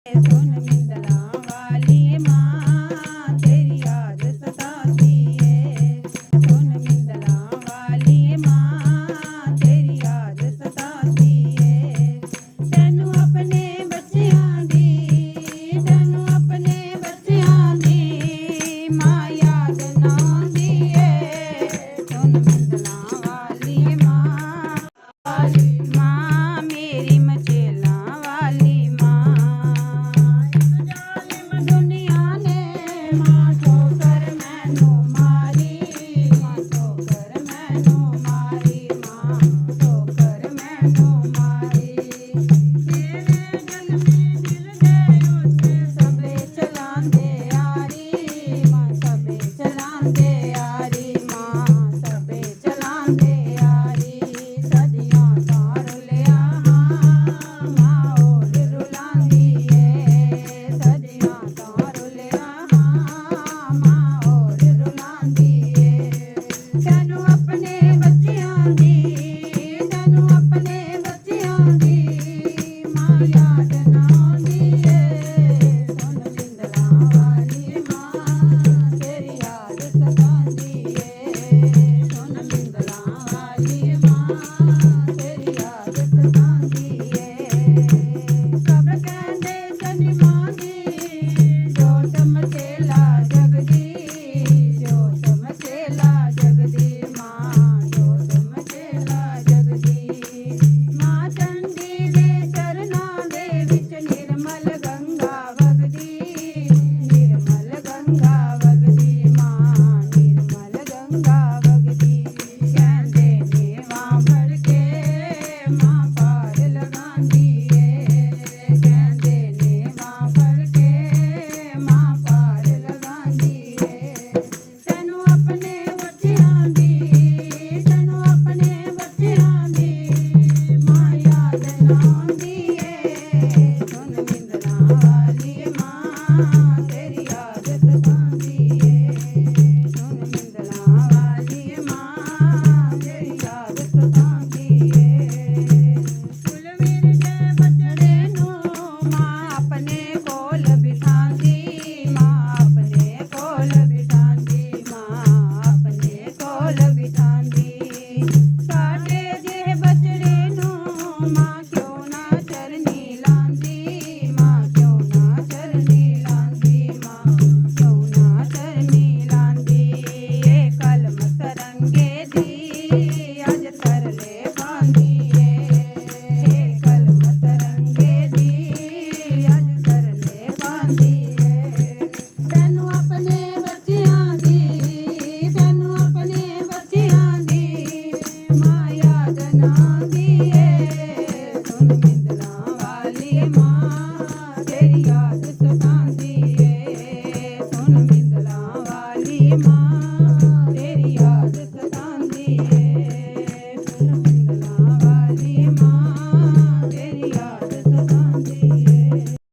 ਸੁਣ ਮਿੰਦਲਾਂ ਵਾਲੀ ਮਾਂ ਤੇਰੀ ਯਾਦ ਸਤਾਉਂਦੀ ਏ। ਸੁਣ ਮਿੰਦਲਾਂ ਵਾਲੀ ਮਾਂ ਤੇਰੀ ਯਾਦ ਸਤਾਉਂਦੀ ਏ। ਤੈਨੂੰ ਆਪਣੇ ਬੱਚਿਆਂ ਦੀ ਮਾਂ ਯਾਦ ਨਾ ਆਉਂਦੀ ਏ। ਸੁਣ ਮਿੰਦਲਾਂ ਵਾਲੀ ਮਾਂ ਮੇਰੀ ਮਚੇਲਾਂ ਵਾਲੀ ਮਾਂ। ਦੁਨੀਆ ਨੇ ਮਾਂ ਠੋਕਰ ਮੈਨੂੰ ਮਾਰੀ, ਮਾਂ ਠੋਕਰ ਮੈਨੂੰ ਮਾਰੀ, ਮਾਂ ਠੋਕਰ ਮੈਨੂੰ ਮਾਰੀ। ਤੇਰੇ ਜਨਮੀ ਦਿਲ ਦੇ ਉੱਤੇ ਸਭੇ ਚਲਾਉਂਦੇ ਯਾਰੀ, ਮਾਂ ਸਭੇ ਚਲਾਉਂਦੇ ਯਾਰੀ, ਮਾਂ ਸਭੇ ਚਲਾਉਂਦੇ ਯਾਰੀ। ਸਦੀਆਂ ਤਾਰ ਲਿਆ ਮਾਂ ਓੜ ਰੁਲਾਉਂਦੀ ਏ। ਸਦੀਆਂ ਤਾਰ ਲਿਆ ਮਾਂ ਓੜ ਰੁਲਾਉਂਦੀ ਏ। ਤੈਨੂੰ ਆਪਣੇ ਬੱਚਿਆਂ ਦੀ ਮਾਂ ਯਾਦ ਨਾ ਆਉਂਦੀ ਏ। ਸੁਣ ਮਿੰਦਲਾਂ ਵਾਲੀ ਮਾਂ ਤੇਰੀ ਯਾਦ ਸਤਾਉਂਦੀ ਏ। ਸੁਣ ਮਿੰਦਲਾਂ ਵਾਲੀ ਮਾਂ ਤੇਰੀ ਯਾਦ ਸਤਾਉਂਦੀ ਏ। ਸਭ ਕਹਿੰਦੇ ਤੇਰੀ ਮਾਂ ਦੀ ਜੋਤ ਮਚੇਲਾ ਜਗਦੀ, ਜੋਤ ਮਚੇਲਾ ਜਗਦੀ, ਮਾਂ ਜੋਤ ਮਚੇਲਾ ਜਗਦੀ। ਮਾਂ ਚੰਡੀ ਦੇ ਚਰਨਾਂ ਦੇ ਵਿੱਚ ਨਿਰਮਲ ਗੰਗਾ ਵਗਦੀ, ਨਿਰਮਲ ਗੰਗਾ ਵਗਦੀ, ਮਾਂ ਨਿਰਮਲ ਗੰਗਾ ਵਗਦੀ। ਕਹਿੰਦੇ ਨੇਵਾਂ ਫੜ ਕੇ ਮਾਂ ਪਾਰ ਲਗਾਉਂਦੀ ਏ। ਕਹਿੰਦੇ ਨੇਵਾਂ ਫੜ ਕੇ ਮਾਂ ਪਾਰ ਲਗਾਉਂਦੀ ਏ। ਤੈਨੂੰ ਆਪਣੇ ਬੱਚਿਆਂ ਦੀ ਮਾਂ ਯਾਦ ਨਾ ਆਉਂਦੀ ਏ। ਸੁਣ ਮਿੰਦਲਾਂ ਵਾਲੀ ਮਾਂ ਤੇਰੀ ਯਾਦ ਸਤਾਉਂਦੀ ਏ। ਸੁਣ ਮਿੰਦਲਾਂ ਵਾਲੀ ਮਾਂ ਤੇਰੀ ਯਾਦ ਸਤਾਉਂਦੀ ਏ। ਕੁਲਵੀਰ ਦੇ ਬਚੜੇ ਨੂੰ ਮਾਂ ਆਪਣੇ